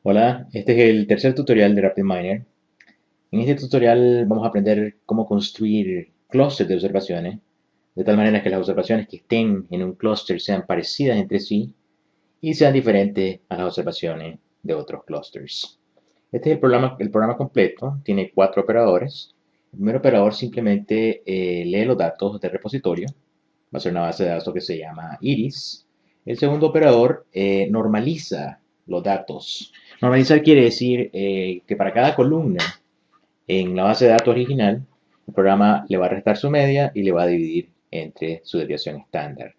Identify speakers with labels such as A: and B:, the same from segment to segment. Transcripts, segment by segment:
A: Hola, este es el tercer tutorial de RapidMiner. En este tutorial vamos a aprender cómo construir clústeres de observaciones, de tal manera que las observaciones que estén en un clúster sean parecidas entre sí y sean diferentes a las observaciones de otros clústeres. Este es el programa completo, tiene cuatro operadores. El primer operador simplemente lee los datos del repositorio, va a ser una base de datos que se llama Iris. El segundo operador normaliza los datos. Normalizar quiere decir que para cada columna en la base de datos original, el programa le va a restar su media y le va a dividir entre su desviación estándar.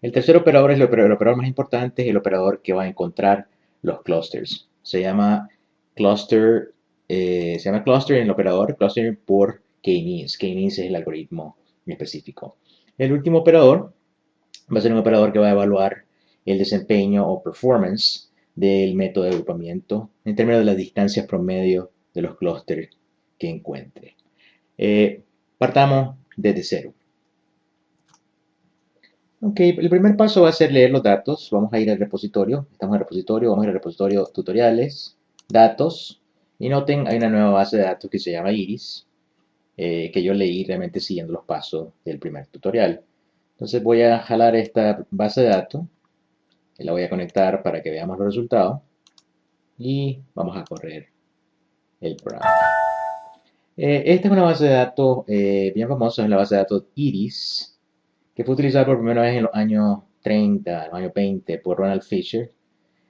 A: El tercer operador es el operador más importante, es el operador que va a encontrar los clusters. Se llama cluster en el operador, cluster por k-means. K-means es el algoritmo específico. El último operador va a ser un operador que va a evaluar el desempeño o performance del método de agrupamiento en términos de las distancias promedio de los clústeres que encuentre. Partamos desde cero. Ok, el primer paso va a ser leer los datos. Vamos a ir al repositorio. Estamos en el repositorio, vamos a ir al repositorio tutoriales, datos. Y noten, hay una nueva base de datos que se llama Iris, que yo leí realmente siguiendo los pasos del primer tutorial. Entonces voy a jalar esta base de datos, la voy a conectar para que veamos los resultados y vamos a correr el programa. Esta es una base de datos bien famosa, es la base de datos Iris, que fue utilizada por primera vez en los años 30, en los años 20 por Ronald Fisher.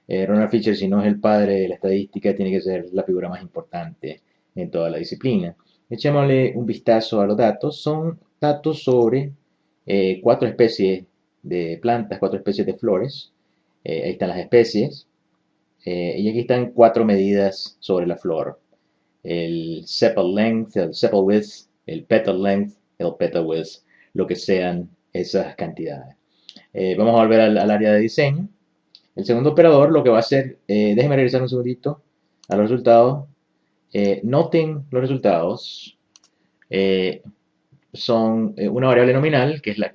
A: Ronald Fisher, si no es el padre de la estadística, tiene que ser la figura más importante en toda la disciplina. Echémosle un vistazo a los datos. Son datos sobre cuatro especies de plantas, cuatro especies de flores. Ahí están las especies. Y aquí están cuatro medidas sobre la flor. El sepal length, el sepal width, el petal length, el petal width, lo que sean esas cantidades. Vamos a volver al área de diseño. El segundo operador lo que va a hacer, déjenme regresar un segundito a los resultados. Noten los resultados. Eh, Son una variable nominal, que es la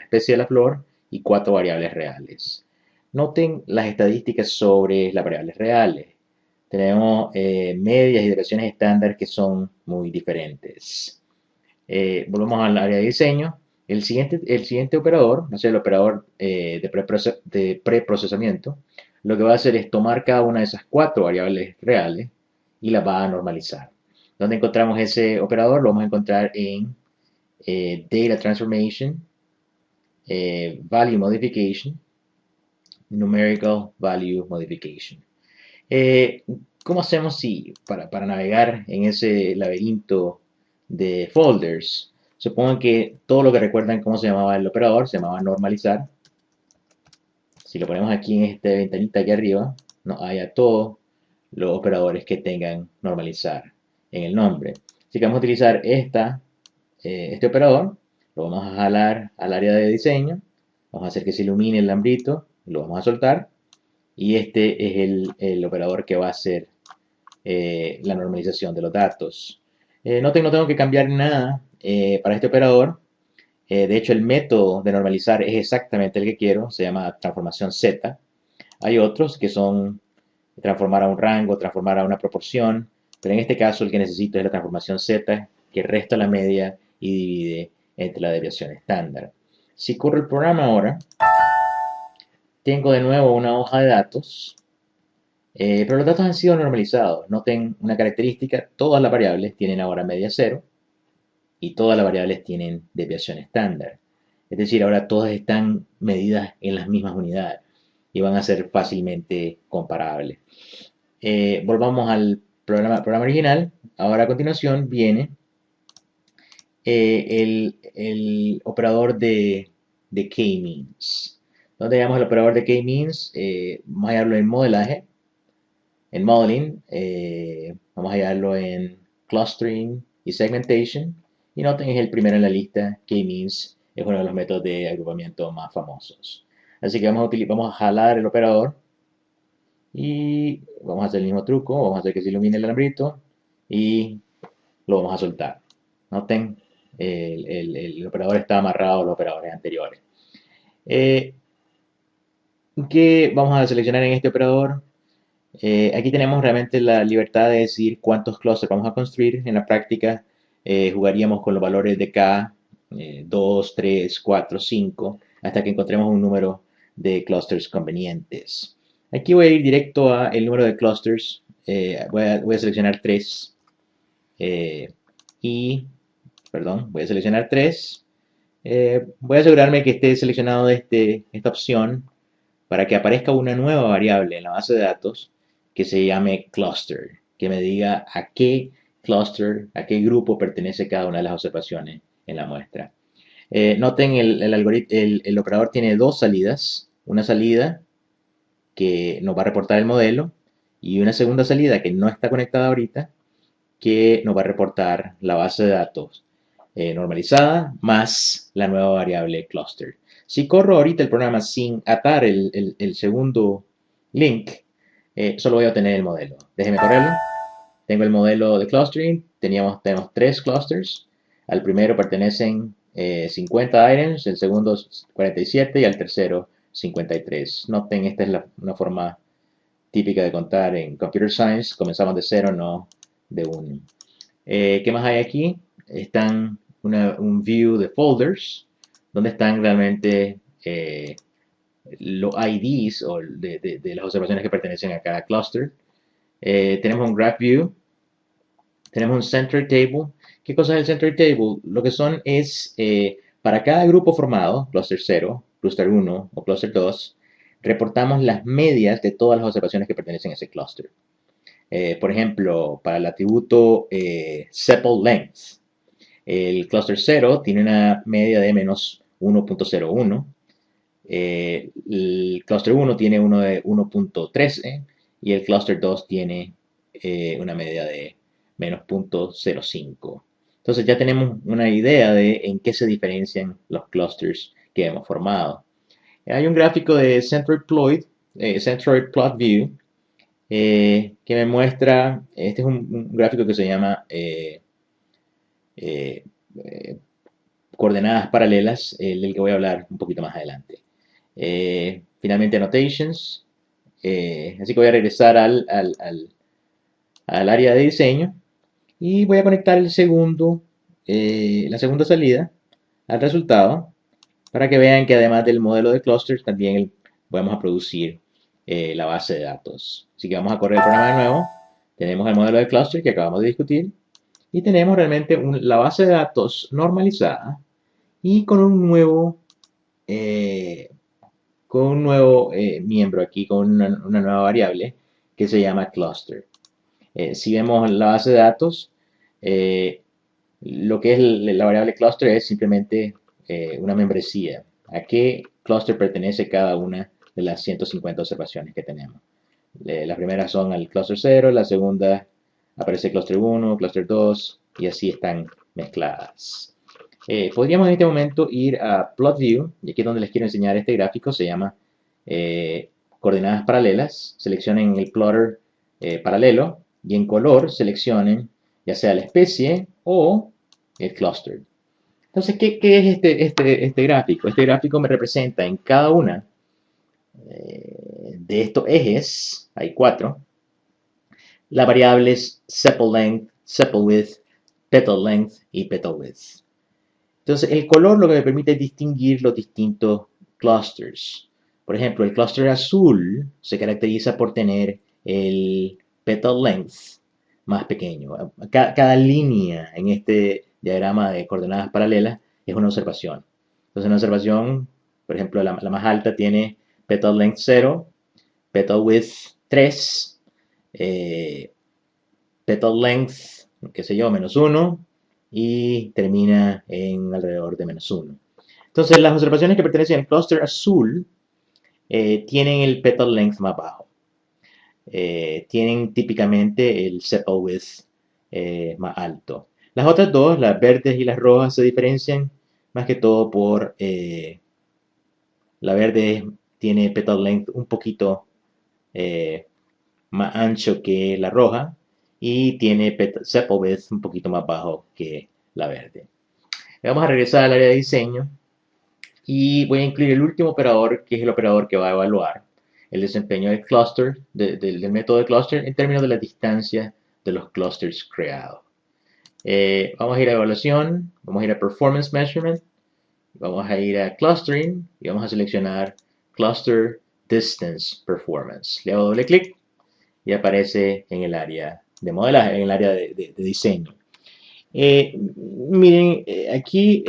A: especie de la flor, y cuatro variables reales. Noten las estadísticas sobre las variables reales. Tenemos medias y desviaciones estándar que son muy diferentes. Volvemos al área de diseño. El siguiente operador va a ser el operador de preprocesamiento. Lo que va a hacer es tomar cada una de esas cuatro variables reales y las va a normalizar. ¿Dónde encontramos ese operador? Lo vamos a encontrar en Data Transformation, Value Modification, Numerical Value Modification. Eh, ¿Cómo hacemos para navegar en ese laberinto de folders? Supongan que todo lo que recuerdan cómo se llamaba el operador se llamaba normalizar. Si lo ponemos aquí en esta ventanita aquí arriba, nos haya todos los operadores que tengan normalizar en el nombre. Así que vamos a utilizar este operador, lo vamos a jalar al área de diseño, vamos a hacer que se ilumine el lambrito, lo vamos a soltar, y este es el operador que va a hacer la normalización de los datos. Noten, no tengo que cambiar nada para este operador. De hecho, el método de normalizar es exactamente el que quiero, se llama transformación Z. Hay otros que son transformar a un rango, transformar a una proporción, pero en este caso el que necesito es la transformación Z, que resta la media y divide entre la desviación estándar. Si corro el programa ahora, tengo de nuevo una hoja de datos, pero los datos han sido normalizados. Noten una característica, todas las variables tienen ahora media cero y todas las variables tienen desviación estándar. Es decir, ahora todas están medidas en las mismas unidades y van a ser fácilmente comparables. Volvamos al programa original. Ahora a continuación viene el operador de k-means. ¿Dónde llamamos el operador de k-means? Vamos a hallarlo en modelaje, en modeling. Vamos a hallarlo en clustering y segmentation. Y noten, es el primero en la lista. K-means es uno de los métodos de agrupamiento más famosos. Así que vamos a jalar el operador y vamos a hacer el mismo truco, vamos a hacer que se ilumine el alambrito y lo vamos a soltar. Noten, el operador está amarrado a los operadores anteriores. ¿Qué vamos a seleccionar en este operador? Aquí tenemos realmente la libertad de decidir cuántos clusters vamos a construir. En la práctica jugaríamos con los valores de K, 2, 3, 4, 5, hasta que encontremos un número de clusters convenientes. Aquí voy a ir directo a el número de clusters. Voy a seleccionar 3. eh, y, perdón, voy a seleccionar 3. Voy a asegurarme que esté seleccionado de esta opción para que aparezca una nueva variable en la base de datos que se llame cluster, que me diga a qué cluster, a qué grupo pertenece cada una de las observaciones en la muestra. Noten el operador tiene dos salidas, una salida que nos va a reportar el modelo y una segunda salida que no está conectada ahorita que nos va a reportar la base de datos normalizada más la nueva variable cluster. Si corro ahorita el programa sin atar el segundo link, solo voy a obtener el modelo. Déjenme correrlo. Tengo el modelo de clustering. Tenemos 3 clusters. Al primero pertenecen 50 items, el segundo 47 y al tercero 53. Noten, esta es una forma típica de contar en Computer Science. Comenzamos de 0, no de 1. ¿Qué más hay aquí? Están un view de folders, donde están realmente los IDs o de las observaciones que pertenecen a cada cluster. Tenemos un graph view, tenemos un center table. ¿Qué cosa es el center table? Lo que son es, para cada grupo formado, cluster 0, cluster 1 o cluster 2, reportamos las medias de todas las observaciones que pertenecen a ese cluster. Por ejemplo, para el atributo sepal length, el cluster 0 tiene una media de menos 1.01, el cluster 1 tiene uno de 1.13 y el cluster 2 tiene una media de menos 0.05. Entonces ya tenemos una idea de en qué se diferencian los clusters que hemos formado. Hay un gráfico de Centroid Plot View que me muestra, este es un gráfico que se llama eh, coordenadas paralelas, del que voy a hablar un poquito más adelante. Finalmente, annotations. Así que voy a regresar al área de diseño y voy a conectar la segunda salida al resultado para que vean que además del modelo de clusters también vamos a producir la base de datos. Así que vamos a correr el programa de nuevo. Tenemos el modelo de cluster que acabamos de discutir y tenemos realmente la base de datos normalizada y con un nuevo miembro aquí, con una nueva variable que se llama cluster. Si vemos la base de datos, lo que es la variable cluster es simplemente una membresía. ¿A qué cluster pertenece cada una de las 150 observaciones que tenemos? Las primeras son al cluster 0, la segunda aparece cluster 1, cluster 2 y así están mezcladas. Podríamos en este momento ir a Plot View, y aquí es donde les quiero enseñar este gráfico, se llama coordenadas paralelas. Seleccionen el plotter paralelo y en color seleccionen ya sea la especie o el cluster. Entonces, ¿qué es este gráfico? Este gráfico me representa en cada una de estos ejes, hay 4, las variables sepal length, sepal width, petal length y petal width. Entonces, el color lo que me permite es distinguir los distintos clusters. Por ejemplo, el cluster azul se caracteriza por tener el petal length más pequeño. Cada línea en este diagrama de coordenadas paralelas es una observación. Entonces, una observación, por ejemplo, la más alta tiene petal length 0, petal width 3, petal length, qué sé yo, menos 1, y termina en alrededor de menos 1. Entonces, las observaciones que pertenecen al clúster azul tienen el petal length más bajo. Tienen típicamente el sepal width más alto. Las otras dos, las verdes y las rojas, se diferencian más que todo por la verde tiene petal length un poquito más ancho que la roja y tiene sepal width un poquito más bajo que la verde. Vamos a regresar al área de diseño y voy a incluir el último operador, que es el operador que va a evaluar. el desempeño del cluster, del método de cluster en términos de la distancia de los clusters creados. Vamos a ir a evaluación, vamos a ir a performance measurement, vamos a ir a clustering y vamos a seleccionar cluster distance performance. Le hago doble clic y aparece en el área de modelaje, en el área de diseño. Miren, aquí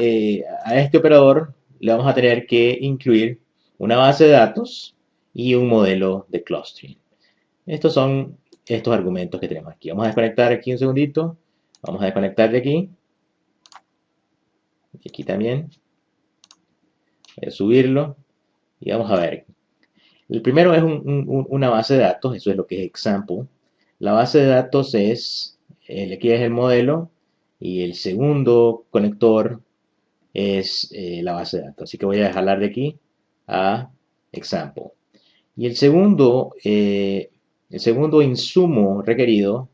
A: a este operador le vamos a tener que incluir una base de datos y un modelo de clustering. Estos son estos argumentos que tenemos aquí. Vamos a desconectar aquí un segundito. Vamos a desconectar de aquí. Y aquí también. Voy a subirlo. Y vamos a ver. El primero es una base de datos. Eso es lo que es example. La base de datos es, aquí es el modelo. Y el segundo conector es la base de datos. Así que voy a jalar de aquí a example. Y el segundo insumo requerido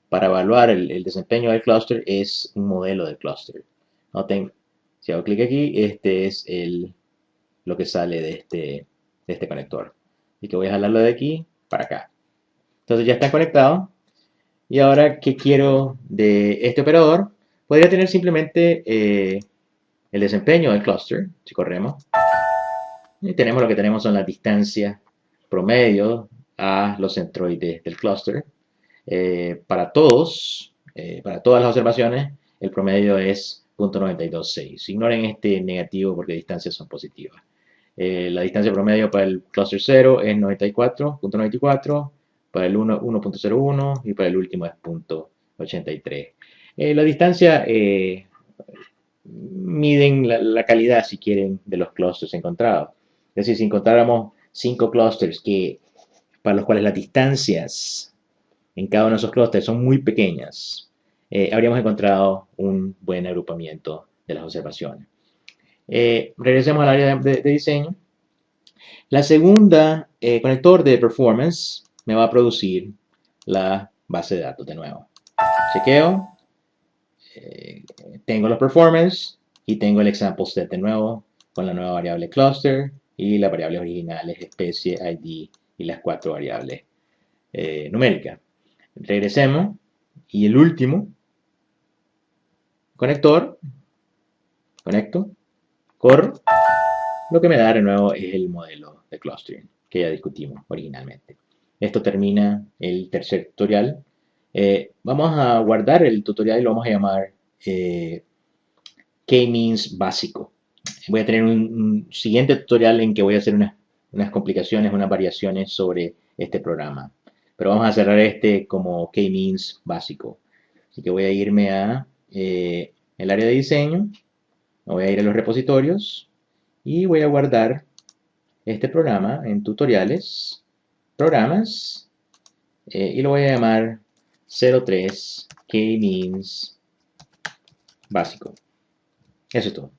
A: para evaluar el desempeño del clúster es un modelo de clúster. Noten, si hago clic aquí, este es lo que sale de este conector. Así que voy a jalarlo de aquí para acá. Entonces ya está conectado. Y ahora, ¿qué quiero de este operador? Podría tener simplemente el desempeño del clúster, si corremos. Y tenemos lo que tenemos son las distancias promedio a los centroides del clúster. Para todas las observaciones, el promedio es 0.926. Ignoren este negativo porque distancias son positivas. La distancia promedio para el clúster 0 es 94.94, para el 1, 1.01 y para el último es 0.83. La distancia miden la calidad, si quieren, de los clústeres encontrados. Es decir, si encontráramos 5 clústeres para los cuales las distancias en cada uno de esos clústeres son muy pequeñas, habríamos encontrado un buen agrupamiento de las observaciones. Regresemos al área de diseño. La segunda conector de performance me va a producir la base de datos de nuevo. Chequeo. Tengo los performance y tengo el example set de nuevo con la nueva variable cluster y las variables originales especie, ID y las 4 variables numéricas. Regresemos y el último conector, conecto, corro, lo que me da de nuevo es el modelo de clustering que ya discutimos originalmente. Esto termina el tercer tutorial. Vamos a guardar el tutorial y lo vamos a llamar K-means básico. Voy a tener un siguiente tutorial en que voy a hacer unas complicaciones, unas variaciones sobre este programa. Pero vamos a cerrar este como K-means básico. Así que voy a irme a el área de diseño, me voy a ir a los repositorios y voy a guardar este programa en tutoriales, programas, y lo voy a llamar 03 K-means básico. Eso es todo.